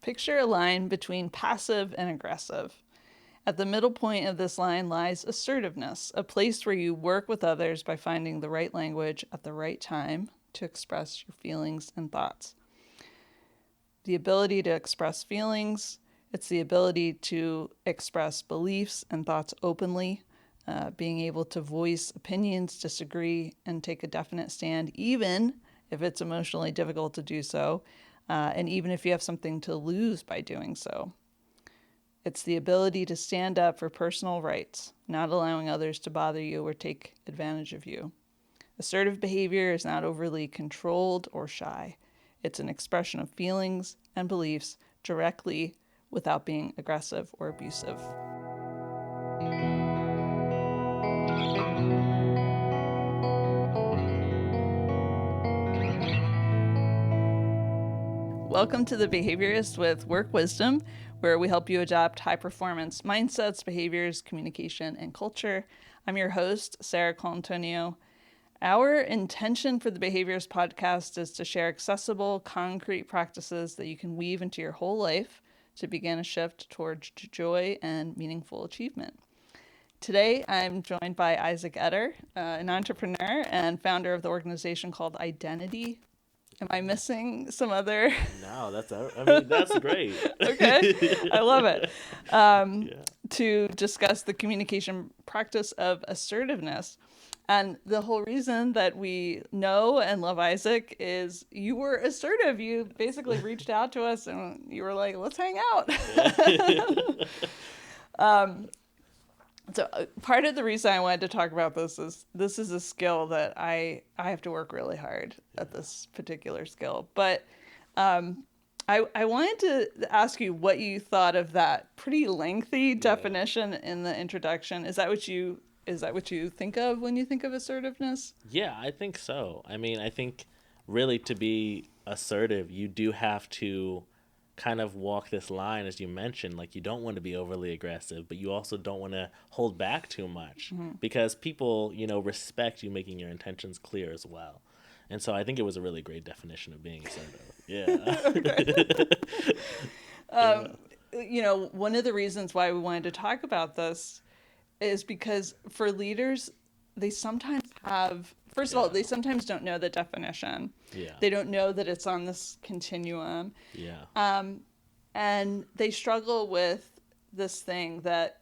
Picture a line between passive and aggressive. At the middle point of this line lies assertiveness, a place where you work with others by finding the right language at the right time to express your feelings and thoughts. The ability to express feelings, it's the ability to express beliefs and thoughts openly, being able to voice opinions, disagree, and take a definite stand, even if it's emotionally difficult to do so, and even if you have something to lose by doing so. It's the ability to stand up for personal rights, not allowing others to bother you or take advantage of you. Assertive behavior is not overly controlled or shy. It's an expression of feelings and beliefs directly without being aggressive or abusive. Welcome to The Behaviorist with Work Wisdom, where we help you adopt high-performance mindsets, behaviors, communication, and culture. I'm your host, Sarah Colantonio. Our intention for the Behaviorist podcast is to share accessible, concrete practices that you can weave into your whole life to begin a shift towards joy and meaningful achievement. Today, I'm joined by Isaac Etter, an entrepreneur and founder of the organization called Identity. Am I missing some other? No, that's great. Okay, I love it. To discuss the communication practice of assertiveness. And the whole reason that we know and love Isaac is you were assertive. You basically reached out to us and you were like, let's hang out. So part of the reason I wanted to talk about this is a skill that I have to work really hard at, this particular skill. But I wanted to ask you what you thought of that pretty lengthy definition in the introduction. Is that what you think of when you think of assertiveness? Yeah, I think so. I mean, I think really to be assertive, you do have to kind of walk this line, as you mentioned. Like, you don't want to be overly aggressive, but you also don't want to hold back too much, because people, respect you making your intentions clear as well. And so I think it was a really great definition of being assertive. Yeah. One of the reasons why we wanted to talk about this is because for leaders, they sometimes have, first of all, they sometimes don't know the definition. Yeah. They don't know that it's on this continuum. Yeah. And they struggle with this thing that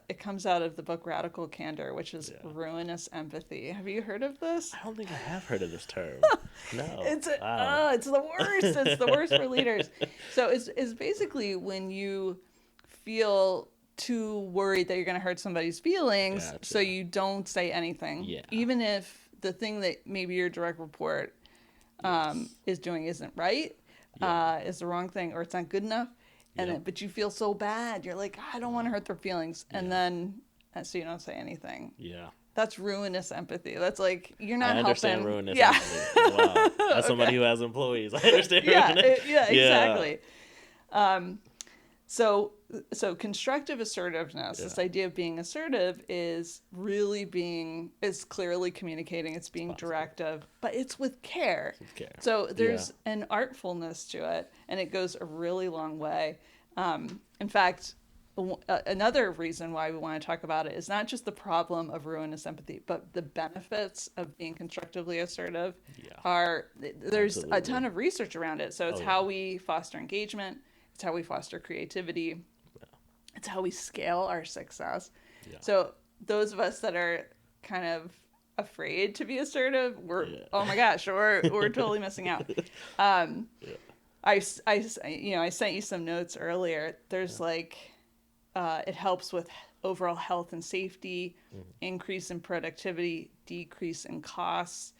it comes out of the book Radical Candor, which is ruinous empathy. Have you heard of this? I don't think I have heard of this term. No. It's the worst. It's the worst for leaders. So it's basically when you feel too worried that you're going to hurt somebody's feelings, so you don't say anything, even if the thing that maybe your direct report is doing isn't right, is the wrong thing, or it's not good enough, but you feel so bad. You're like, I don't want to hurt their feelings, and then so you don't say anything. Yeah. That's ruinous empathy. That's like, you're not helping. I understand helping. Ruinous empathy. Wow. As somebody who has employees, I understand ruinous. Exactly. So constructive assertiveness, this idea of being assertive, is clearly communicating. It's being directive, but it's with care. So there's an artfulness to it, and it goes a really long way. In fact, another reason why we want to talk about it is not just the problem of ruinous empathy, but the benefits of being constructively assertive. There's a ton of research around it. So it's how we foster engagement. It's how we foster creativity. It's how we scale our success. So those of us that are kind of afraid to be assertive, oh my gosh, we're totally missing out. I sent you some notes earlier. There's it helps with overall health and safety, increase in productivity, decrease in costs,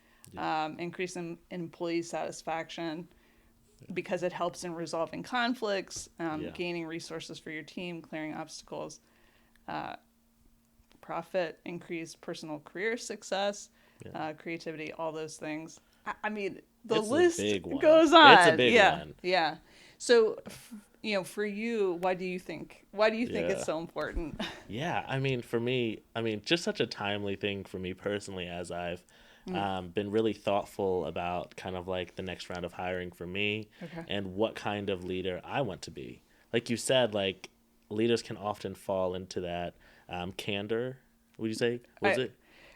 increase in employee satisfaction, because it helps in resolving conflicts, gaining resources for your team, clearing obstacles, profit, increase personal career success, creativity, all those things. I mean, the list goes on. It's a big one. Yeah. So, for you, why do you think it's so important? Yeah, I mean, for me, just such a timely thing for me personally, as I've been really thoughtful about kind of like the next round of hiring for me and what kind of leader I want to be. Like you said, like leaders can often fall into that candor. Would you say? What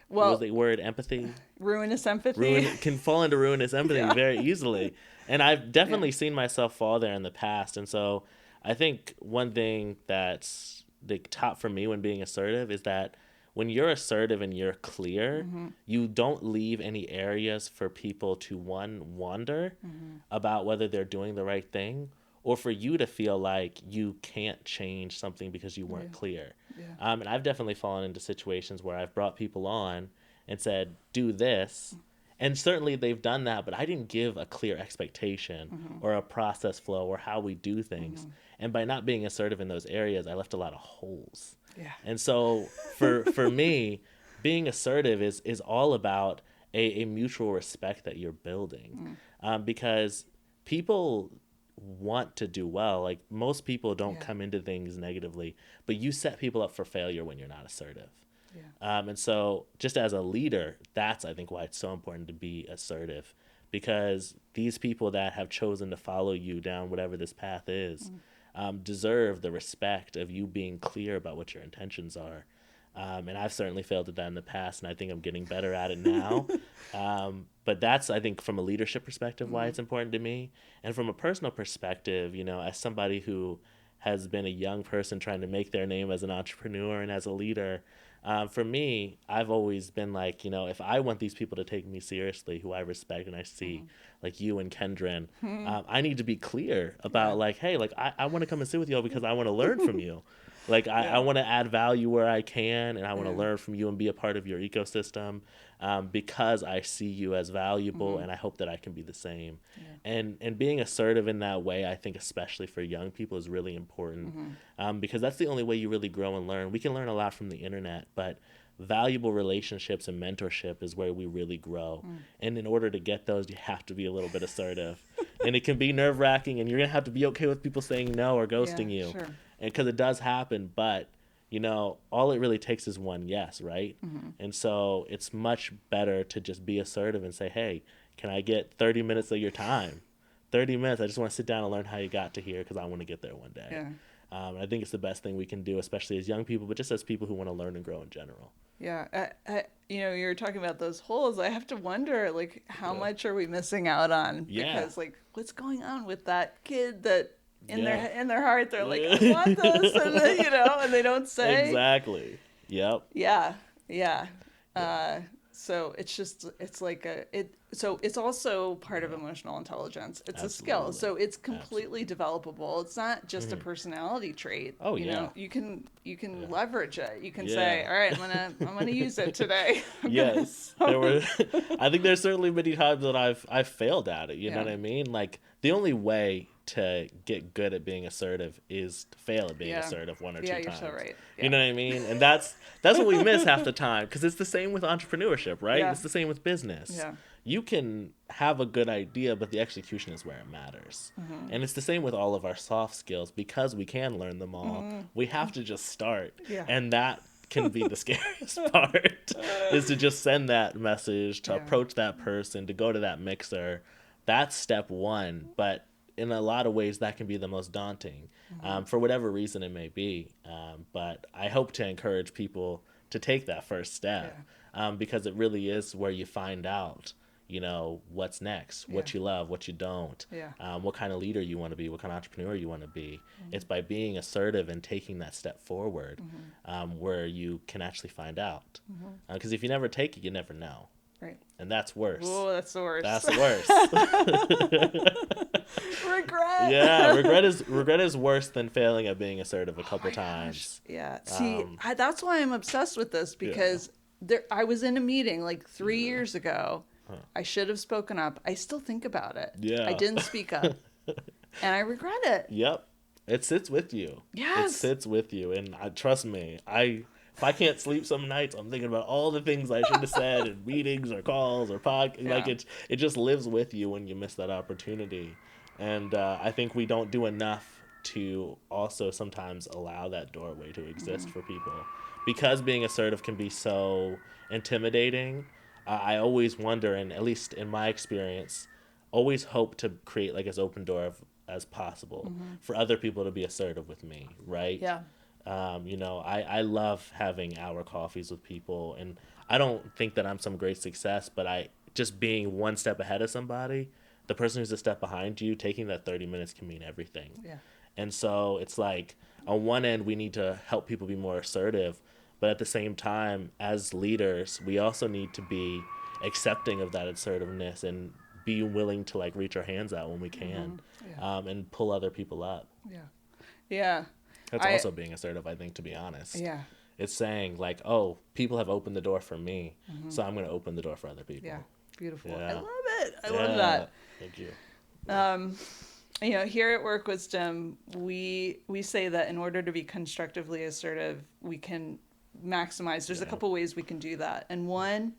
was the word? Empathy? Ruinous empathy. Can fall into ruinous empathy very easily. And I've definitely seen myself fall there in the past. And so I think one thing that's the top for me when being assertive is that when you're assertive and you're clear, you don't leave any areas for people to wonder about whether they're doing the right thing, or for you to feel like you can't change something because you weren't clear. And I've definitely fallen into situations where I've brought people on and said, do this. And certainly they've done that, but I didn't give a clear expectation or a process flow or how we do things. And by not being assertive in those areas, I left a lot of holes. And so for me, being assertive is all about a mutual respect that you're building. Because people want to do well. Like most people don't come into things negatively, but you set people up for failure when you're not assertive. And so just as a leader, that's, I think, why it's so important to be assertive, because these people that have chosen to follow you down whatever this path is deserve the respect of you being clear about what your intentions are. And I've certainly failed at that in the past, and I think I'm getting better at it now. But that's, I think, from a leadership perspective, why it's important to me. And from a personal perspective, you know, as somebody who has been a young person trying to make their name as an entrepreneur and as a leader, for me, I've always been like, you know, if I want these people to take me seriously, who I respect and I see, like you and Kendrin, I need to be clear about like, hey, like I want to come and sit with y'all because I want to learn from you. Like I want to add value where I can, and I want to learn from you and be a part of your ecosystem because I see you as valuable, and I hope that I can be the same. And being assertive in that way, I think especially for young people, is really important because that's the only way you really grow and learn. We can learn a lot from the internet, but valuable relationships and mentorship is where we really grow. And in order to get those, you have to be a little bit assertive. And it can be nerve-wracking, and you're going to have to be okay with people saying no or ghosting you. Sure. Because it does happen, but you know, all it really takes is one yes, right? And so it's much better to just be assertive and say, hey, can I get 30 minutes of your time? 30 minutes, I just want to sit down and learn how you got to here because I want to get there one day. I think it's the best thing we can do, especially as young people, but just as people who want to learn and grow in general. You know, you're talking about those holes. I have to wonder, like, how much are we missing out on? Because, like, what's going on with that kid that in their heart they're like, I want this, and then, you know, and they don't say exactly. So it's like so it's also part of emotional intelligence. It's a skill, so it's completely developable. It's not just a personality trait. You know, you can leverage it. You can say, all right, I'm gonna use it today. I think there's certainly many times that I've failed at it. You know what I mean? Like the only way to get good at being assertive is to fail at being assertive one or two times. You're so right. You know what I mean? And that's what we miss half the time, because it's the same with entrepreneurship, right? It's the same with business. You can have a good idea, but the execution is where it matters. And it's the same with all of our soft skills, because we can learn them all. We have to just start. And that can be the scariest part, is to just send that message, to approach that person, to go to that mixer. That's step one, but in a lot of ways that can be the most daunting for whatever reason it may be. But I hope to encourage people to take that first step because it really is where you find out, you know, what's next, what you love, what you don't, what kind of leader you want to be, what kind of entrepreneur you want to be. It's by being assertive and taking that step forward where you can actually find out. Because if you never take it, you never know. Right. And that's worse. Oh, that's the worst. That's the worst. Regret. Regret is worse than failing at being assertive a couple times. See, that's why I'm obsessed with this, because I was in a meeting like 3 years ago. I should have spoken up. I still think about it. I didn't speak up. And I regret it. It sits with you. Yes. It sits with you. And trust me, if I can't sleep some nights, I'm thinking about all the things I should have said in meetings or calls or podcasts. Like it just lives with you when you miss that opportunity. And I think we don't do enough to also sometimes allow that doorway to exist for people. Because being assertive can be so intimidating, I always wonder, and at least in my experience, always hope to create like as open door as possible for other people to be assertive with me, right? Yeah. I love having hour coffees with people, and I don't think that I'm some great success, but I just being one step ahead of somebody, the person who's a step behind you, taking that 30 minutes can mean everything. Yeah. And so it's like, on one end, we need to help people be more assertive, but at the same time, as leaders, we also need to be accepting of that assertiveness and be willing to like reach our hands out when we can, Yeah. and pull other people up. Yeah. Yeah. That's also being assertive, I think, to be honest. Yeah. It's saying like, oh, people have opened the door for me, so I'm going to open the door for other people. Yeah. Beautiful. Yeah. I love it. I love that. Thank you. Here at Work Wisdom, we say that in order to be constructively assertive, we can maximize. There's a couple ways we can do that, and one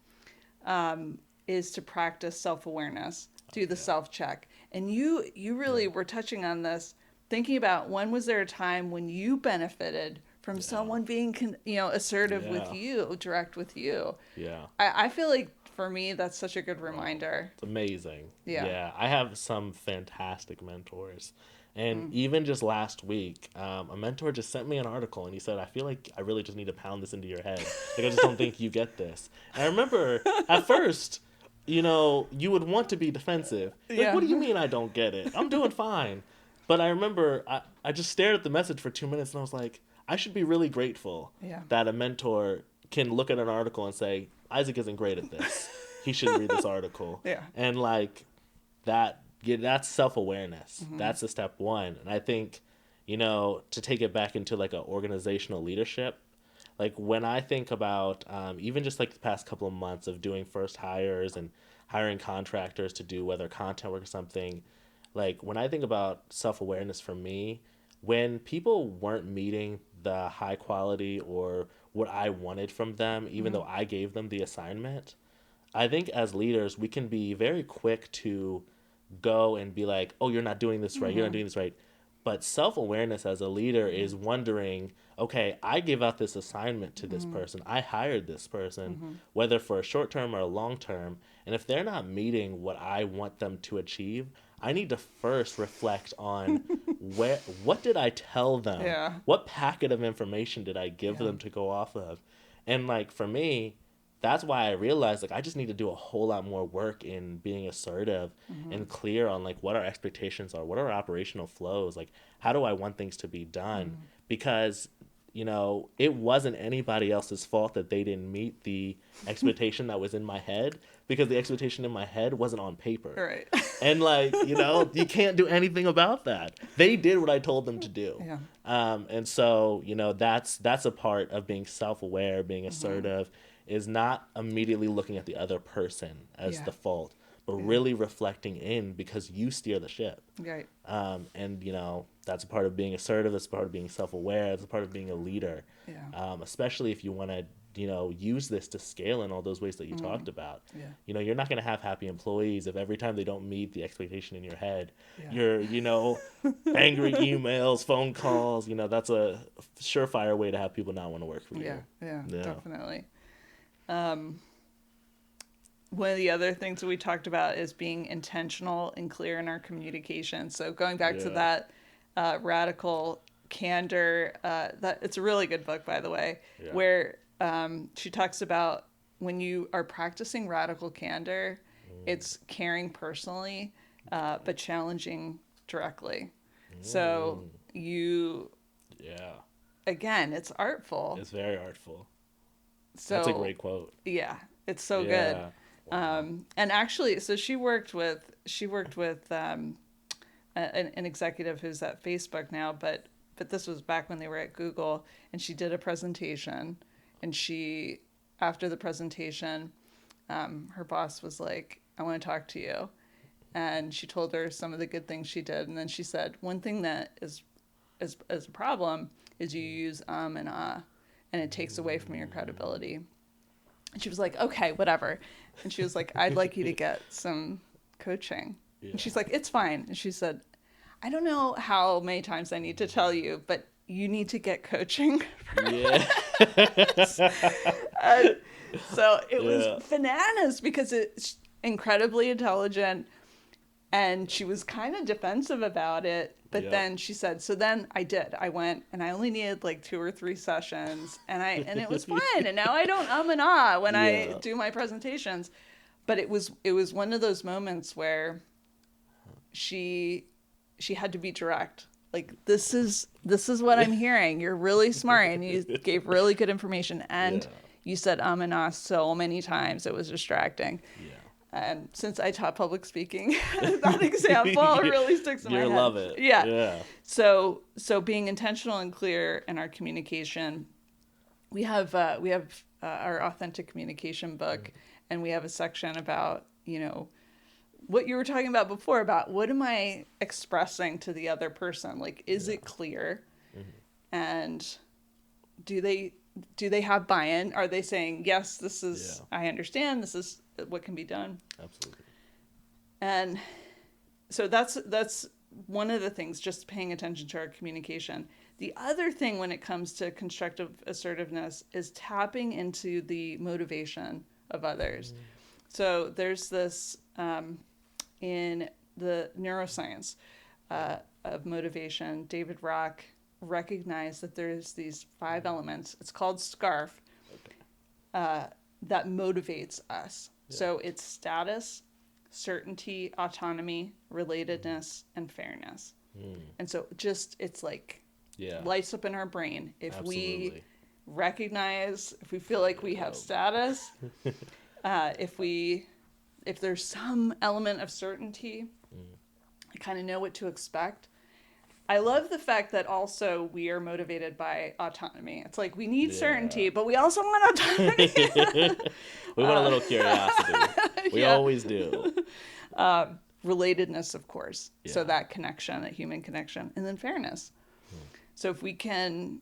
is to practice self-awareness, do the self-check. And you really were touching on this, thinking about when was there a time when you benefited from someone being assertive with you, direct with you. Yeah. I feel like for me that's such a good reminder. It's amazing. Yeah. I have some fantastic mentors. And even just last week, a mentor just sent me an article and he said, I feel like I really just need to pound this into your head. Like, I just don't think you get this. And I remember at first, you would want to be defensive. Like, what do you mean I don't get it? I'm doing fine. But I remember I just stared at the message for 2 minutes and I was like, I should be really grateful that a mentor can look at an article and say, Isaac isn't great at this. He should read this article. Yeah. And like that's self-awareness. That's the step one. And I think, to take it back into like an organizational leadership, like when I think about even just like the past couple of months of doing first hires and hiring contractors to do whether content work or something, like when I think about self-awareness for me, when people weren't meeting the high quality or what I wanted from them, even though I gave them the assignment, I think as leaders, we can be very quick to go and be like, oh, you're not doing this right. You're not doing this right. But self-awareness as a leader is wondering, okay, I gave out this assignment to this person. I hired this person, whether for a short term or a long term. And if they're not meeting what I want them to achieve, I need to first reflect on what did I tell them? Yeah. What packet of information did I give them to go off of? And like for me, that's why I realized like I just need to do a whole lot more work in being assertive and clear on like what our expectations are, what are our operational flows, like how do I want things to be done? Because it wasn't anybody else's fault that they didn't meet the expectation that was in my head, because the expectation in my head wasn't on paper. Right. And like, you can't do anything about that. They did what I told them to do. Yeah. And so, that's a part of being self-aware, being assertive, is not immediately looking at the other person as the fault, but really reflecting in, because you steer the ship. Right. And that's a part of being assertive. That's a part of being self-aware. That's a part of being a leader. Yeah. Especially if you want to, use this to scale in all those ways that you talked about. Yeah. You're not going to have happy employees if every time they don't meet the expectation in your head, you're, angry emails, phone calls. That's a surefire way to have people not want to work for you. Yeah, definitely. One of the other things that we talked about is being intentional and clear in our communication. So going back to that radical candor, that it's a really good book, by the way, where she talks about when you are practicing radical candor, it's caring personally, but challenging directly. So again, it's artful. It's very artful. So that's a great quote. Yeah, it's so good. Wow. And actually, so she worked with an executive who's at Facebook now, but this was back when they were at Google, and she did a presentation, and after the presentation, her boss was like, I want to talk to you. And she told her some of the good things she did. And then she said, one thing that is a problem is you use and and it takes away from your credibility. And she was like, okay, whatever. And she was like, I'd like you to get some coaching. Yeah. And she's like, it's fine. And she said, I don't know how many times I need to tell you, but you need to get coaching. Yeah. And so it was bananas because it's incredibly intelligent, and she was kind of defensive about it. But then she said, so then I went, and I only needed like 2 or 3 sessions, and it was fine. And now I don't and ah when I do my presentations. But it was one of those moments where she had to be direct. Like, this is what I'm hearing. You're really smart, and you gave really good information, and you said and ah so many times it was distracting. Yeah. And since I taught public speaking, that example really sticks in my head. You love it. Yeah. So being intentional and clear in our communication, we have our authentic communication book, and we have a section about, what you were talking about before, about what am I expressing to the other person? Like, is it clear? And do they have buy-in? Are they saying, yes, this is, I understand, this is what can be done? Absolutely. And so that's one of the things, just paying attention to our communication. The other thing when it comes to constructive assertiveness is tapping into the motivation of others. So there's this in the neuroscience of motivation, David Rock recognized that there's these 5 elements. It's called SCARF, that motivates us. Yeah. So it's status, certainty, autonomy, relatedness, and fairness. And so it's like lights up in our brain. If we recognize, if we feel like we have status, if there's some element of certainty, I kind of know what to expect. I love the fact that also we are motivated by autonomy. It's like we need certainty, but we also want autonomy. We want a little curiosity. We always do. Relatedness, of course. So that connection, that human connection, and then fairness. So if we can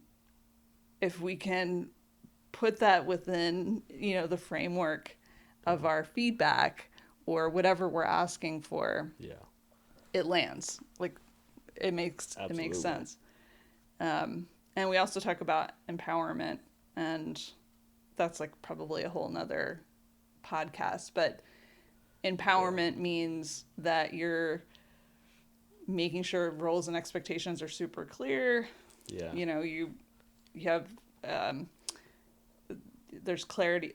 put that within, the framework of our feedback or whatever we're asking for, it lands. Like, it makes sense. And we also talk about empowerment, and that's like probably a whole nother podcast, but empowerment means that you're making sure roles and expectations are super clear. You have there's clarity,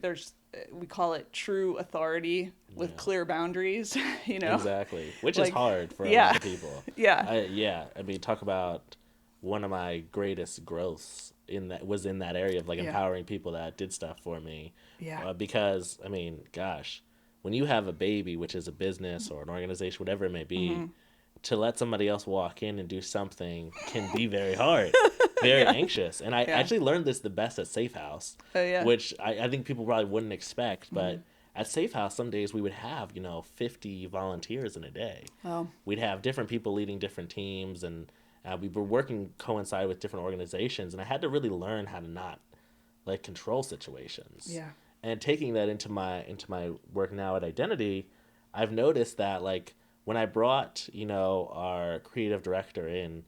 we call it true authority with clear boundaries, Exactly. Which is hard for a lot of people. I mean, talk about one of my greatest growths in that area of empowering people that did stuff for me. Because, I mean, gosh, when you have a baby, which is a business or an organization, whatever it may be, to let somebody else walk in and do something can be very hard. Very anxious. And I actually learned this the best at Safe House, which I think people probably wouldn't expect. But at Safe House, some days we would have, 50 volunteers in a day. Wow. We'd have different people leading different teams, and we were working coincide with different organizations. And I had to really learn how to not control situations. Yeah. And taking that into my work now at Identity, I've noticed that when I brought, our creative director in,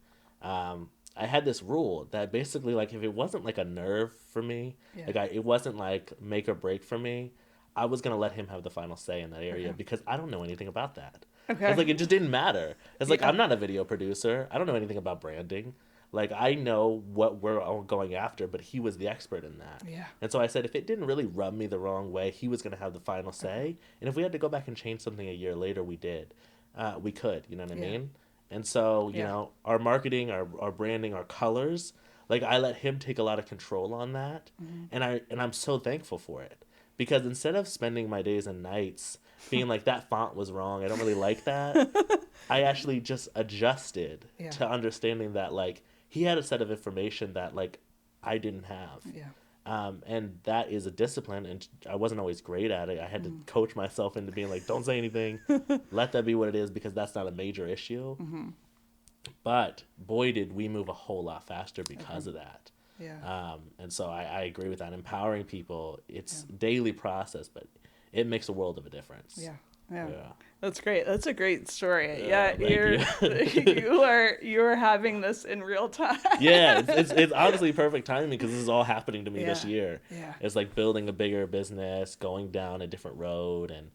I had this rule that basically, if it wasn't a nerve for me, it wasn't make or break for me, I was going to let him have the final say in that area because I don't know anything about that. Okay. It's it just didn't matter. It's I'm not a video producer. I don't know anything about branding. I know what we're all going after, but he was the expert in that. Yeah. And so I said, if it didn't really rub me the wrong way, he was going to have the final say. And if we had to go back and change something a year later, we did. We could, you know what I mean? And so, our marketing, our branding, our colors, I let him take a lot of control on that. And I'm so thankful for it. Because instead of spending my days and nights being that font was wrong, I don't really like that, I actually just adjusted to understanding that, he had a set of information that, I didn't have. Yeah. And that is a discipline, and I wasn't always great at it. I had to coach myself into being don't say anything, let that be what it is, because that's not a major issue. But boy, did we move a whole lot faster because of that. Yeah. And so I agree with that. Empowering people, it's daily process, but it makes a world of a difference. Yeah. Yeah. Yeah. That's great. That's a great story. Yeah, thank you. you're having this in real time. Yeah, it's honestly perfect timing because this is all happening to me this Yeah. year. Yeah. It's like building a bigger business, going down a different road, and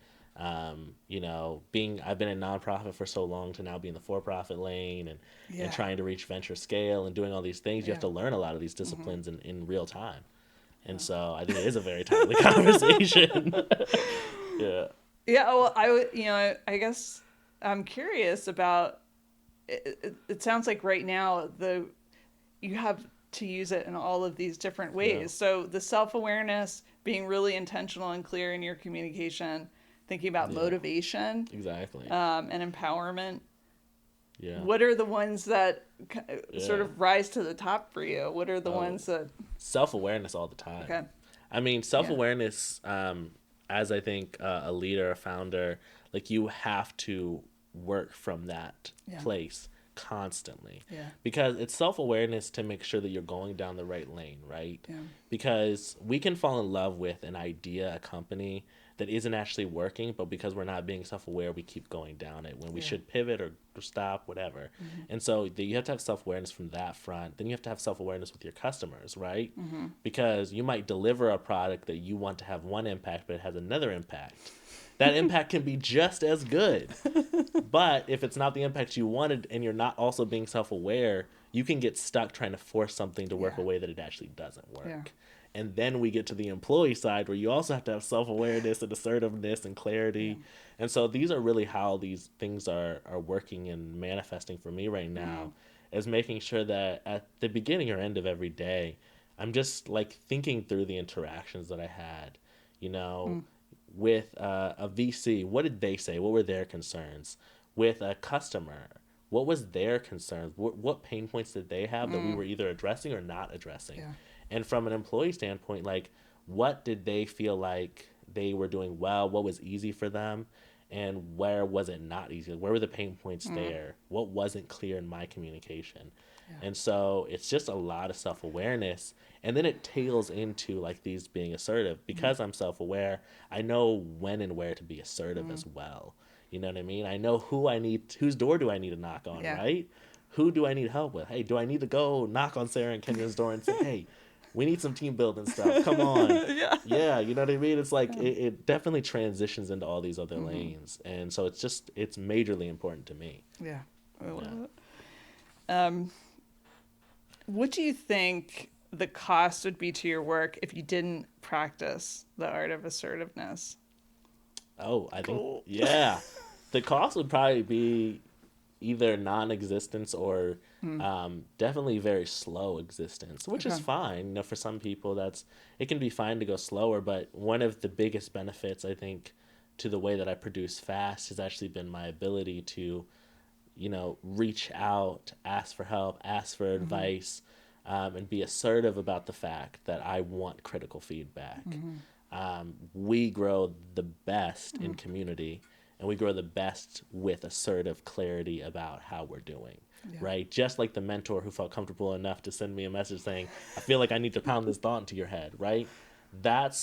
being I've been in nonprofit for so long to now be in the for-profit lane, and Yeah. trying to reach venture scale and doing all these things. You have Yeah. to learn a lot of these disciplines in real time, and Yeah. so I think it is a very timely conversation. Yeah. Yeah, well, I guess I'm curious about it sounds like right now you have to use it in all of these different ways. Yeah. So the self-awareness, being really intentional and clear in your communication, thinking about Yeah. motivation, Exactly. and empowerment. Yeah. What are the ones that sort Yeah. of rise to the top for you? What are the ones that... Self-awareness all the time. Okay. I mean, self-awareness, as I think a leader, a founder, like you have to work from that place constantly. Yeah. Because it's self-awareness to make sure that you're going down the right lane, right? Yeah. Because we can fall in love with an idea, a company that isn't actually working, but because we're not being self-aware, we keep going down it when we should pivot or stop, whatever. Mm-hmm. And so you have to have self-awareness from that front. Then you have to have self-awareness with your customers, right? Mm-hmm. Because you might deliver a product that you want to have one impact, but it has another impact. That impact can be just as good. But if it's not the impact you wanted and you're not also being self-aware, you can get stuck trying to force something to work a way that it actually doesn't work. Yeah. And then we get to the employee side where you also have to have self-awareness and assertiveness and clarity. Yeah. And so these are really how these things are working and manifesting for me right now, is making sure that at the beginning or end of every day, I'm just like thinking through the interactions that I had, with a VC. What did they say? What were their concerns? With a customer, what was their concerns? What pain points did they have that we were either addressing or not addressing? Yeah. And from an employee standpoint, like, what did they feel like they were doing well? What was easy for them? And where was it not easy? Where were the pain points there? What wasn't clear in my communication? Yeah. And so it's just a lot of self-awareness. And then it tails into like these being assertive. Because I'm self-aware, I know when and where to be assertive as well. You know what I mean? I know whose door do I need to knock on, right? Who do I need help with? Hey, do I need to go knock on Sarah and Kenyon's door and say, hey, we need some team building stuff. Come on. Yeah, you know what I mean? It's like it definitely transitions into all these other lanes. And so it's majorly important to me. Yeah. I love it. What do you think the cost would be to your work if you didn't practice the art of assertiveness? Oh, I think, yeah. The cost would probably be either non-existence or definitely very slow existence, which is fine. For some people, it can be fine to go slower. But one of the biggest benefits, I think, to the way that I produce fast has actually been my ability to, reach out, ask for help, ask for advice, and be assertive about the fact that I want critical feedback. We grow the best in community. And we grow the best with assertive clarity about how we're doing, right? Just like the mentor who felt comfortable enough to send me a message saying, I feel like I need to pound this thought into your head, right? That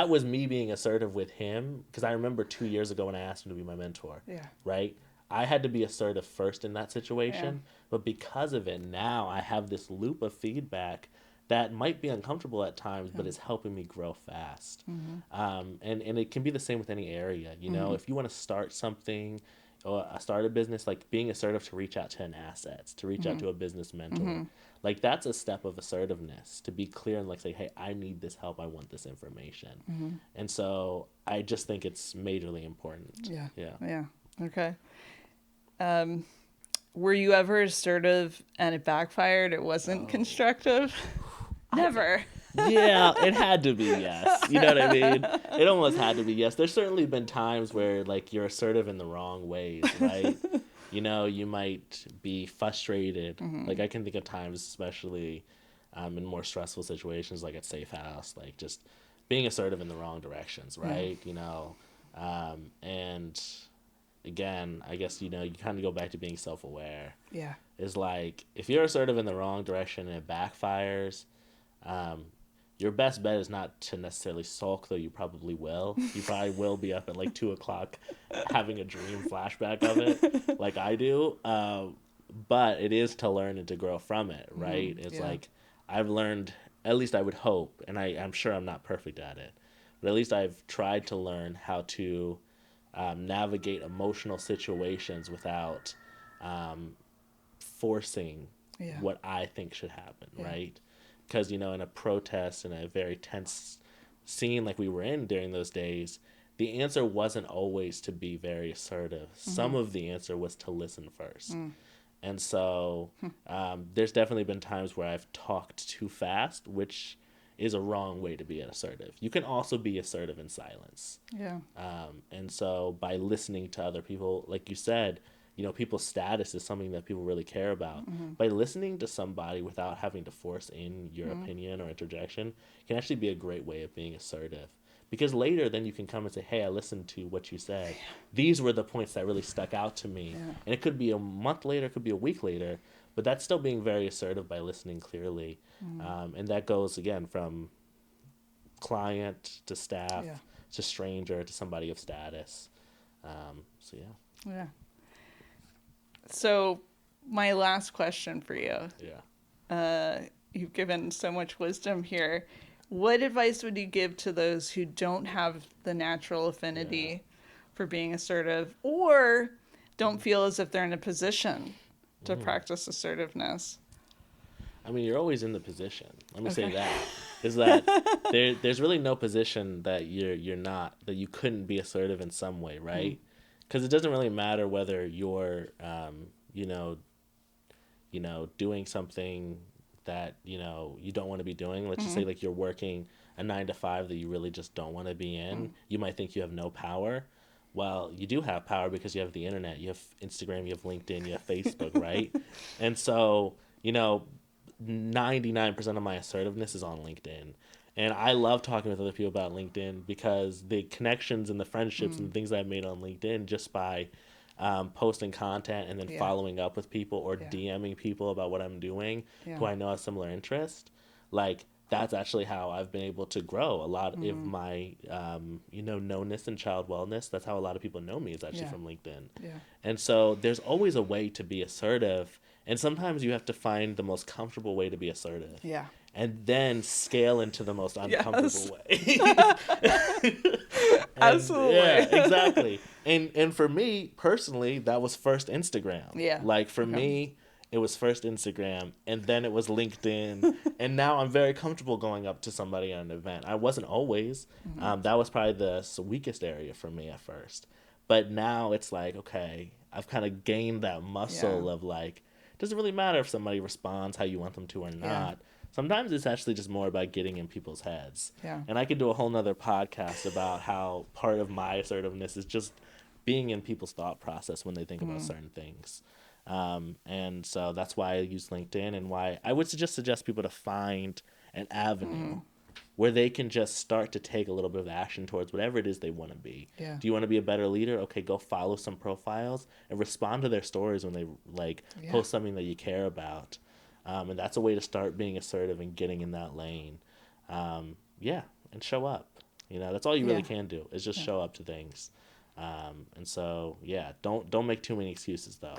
was me being assertive with him, because I remember 2 years ago when I asked him to be my mentor, right? I had to be assertive first in that situation, but because of it, now I have this loop of feedback that might be uncomfortable at times, but is helping me grow fast. And it can be the same with any area. If you want to start something or start a business, like being assertive to reach out to an asset, to reach out to a business mentor, like that's a step of assertiveness, to be clear and like say, hey, I need this help. I want this information. And so I just think it's majorly important. Yeah. Okay. Were you ever assertive and it backfired? It wasn't constructive? Never. Yeah, it had to be yes. You know what I mean? It almost had to be yes. There's certainly been times where like you're assertive in the wrong ways, right? You might be frustrated. Like I can think of times, especially in more stressful situations, like at Safe House, like just being assertive in the wrong directions, right? And again, I guess, you kind of go back to being self-aware. Is like, if you're assertive in the wrong direction and it backfires, your best bet is not to necessarily sulk, though you probably will. You probably will be up at like 2 o'clock having a dream flashback of it, like I do. But it is to learn and to grow from it, right? It's like I've learned, at least I would hope, and I'm sure I'm not perfect at it, but at least I've tried to learn how to navigate emotional situations without forcing what I think should happen, right? Because, in a protest, in a very tense scene like we were in during those days, the answer wasn't always to be very assertive. Some of the answer was to listen first. And so there's definitely been times where I've talked too fast, which is a wrong way to be assertive. You can also be assertive in silence. Yeah. And so by listening to other people, like you said, people's status is something that people really care about. By listening to somebody without having to force in your opinion or interjection can actually be a great way of being assertive. Because later, then you can come and say, hey, I listened to what you said. These were the points that really stuck out to me. Yeah. And it could be a month later, it could be a week later, but that's still being very assertive by listening clearly. And that goes, again, from client to staff to stranger to somebody of status. Yeah. So my last question for you. You've given so much wisdom here. What advice would you give to those who don't have the natural affinity for being assertive or don't feel as if they're in a position to practice assertiveness? I mean, you're always in the position. Let me say that. Is that there's really no position that you're not, that you couldn't be assertive in some way, right? Because it doesn't really matter whether you're, doing something that, you don't want to be doing. Let's just say like you're working a 9 to 5 that you really just don't want to be in. You might think you have no power. Well, you do have power because you have the internet, you have Instagram, you have LinkedIn, you have Facebook, right? And so, 99% of my assertiveness is on LinkedIn. And I love talking with other people about LinkedIn because the connections and the friendships and the things I've made on LinkedIn just by posting content and then following up with people or DMing people about what I'm doing who I know have similar interests. Like, that's actually how I've been able to grow a lot of my, knownness and child wellness. That's how a lot of people know me, is actually from LinkedIn. Yeah. And so there's always a way to be assertive. And sometimes you have to find the most comfortable way to be assertive. Yeah. And then scale into the most uncomfortable way. Absolutely. Yeah, exactly. And for me, personally, that was first Instagram. Yeah. Like, for me, it was first Instagram, and then it was LinkedIn, and now I'm very comfortable going up to somebody at an event. I wasn't always. That was probably the weakest area for me at first. But now it's like, okay, I've kind of gained that muscle of like, it doesn't really matter if somebody responds how you want them to or not. Yeah. Sometimes it's actually just more about getting in people's heads. Yeah. And I could do a whole nother podcast about how part of my assertiveness is just being in people's thought process when they think about certain things. And so that's why I use LinkedIn, and why I would just suggest people to find an avenue where they can just start to take a little bit of action towards whatever it is they want to be. Yeah. Do you want to be a better leader? Okay, go follow some profiles and respond to their stories when they post something that you care about. And that's a way to start being assertive and getting in that lane. And show up. That's all you really can do, is just show up to things. And so, don't make too many excuses, though.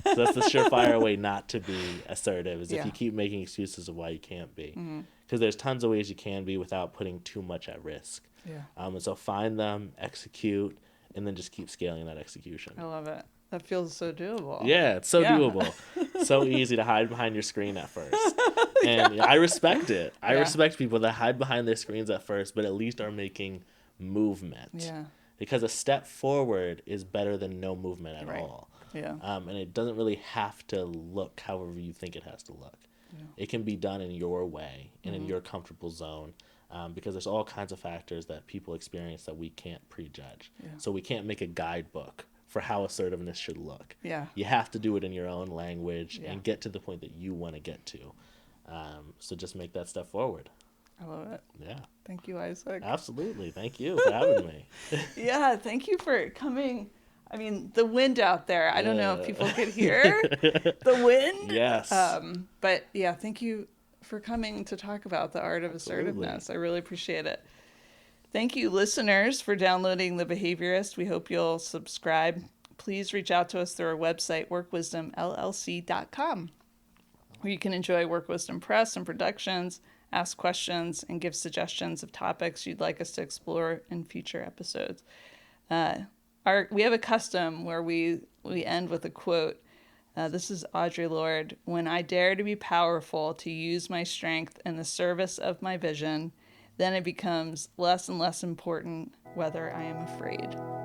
So that's the surefire way not to be assertive, is if you keep making excuses of why you can't be. Because there's tons of ways you can be without putting too much at risk. Yeah. And so find them, execute, and then just keep scaling that execution. I love it. That feels so doable. Yeah, it's so doable. So easy to hide behind your screen at first. And I respect it. I respect people that hide behind their screens at first, but at least are making movement. Yeah. Because a step forward is better than no movement at all. Yeah. And it doesn't really have to look however you think it has to look. Yeah. It can be done in your way and in your comfortable zone, because there's all kinds of factors that people experience that we can't prejudge. Yeah. So we can't make a guidebook for how assertiveness should look. Yeah. You have to do it in your own language and get to the point that you want to get to. So just make that step forward. I love it. Yeah. Thank you, Isaac. Absolutely. Thank you for having me. Yeah, thank you for coming. I mean, the wind out there, I don't know if people could hear the wind. Yes. But yeah, thank you for coming to talk about the art of Absolutely. assertiveness. I really appreciate it. Thank you, listeners, for downloading The Behaviorist. We hope you'll subscribe. Please reach out to us through our website, workwisdomllc.com, where you can enjoy Work Wisdom Press and productions, ask questions, and give suggestions of topics you'd like us to explore in future episodes. We have a custom where we end with a quote. This is Audre Lorde. "When I dare to be powerful, to use my strength in the service of my vision, then it becomes less and less important whether I am afraid."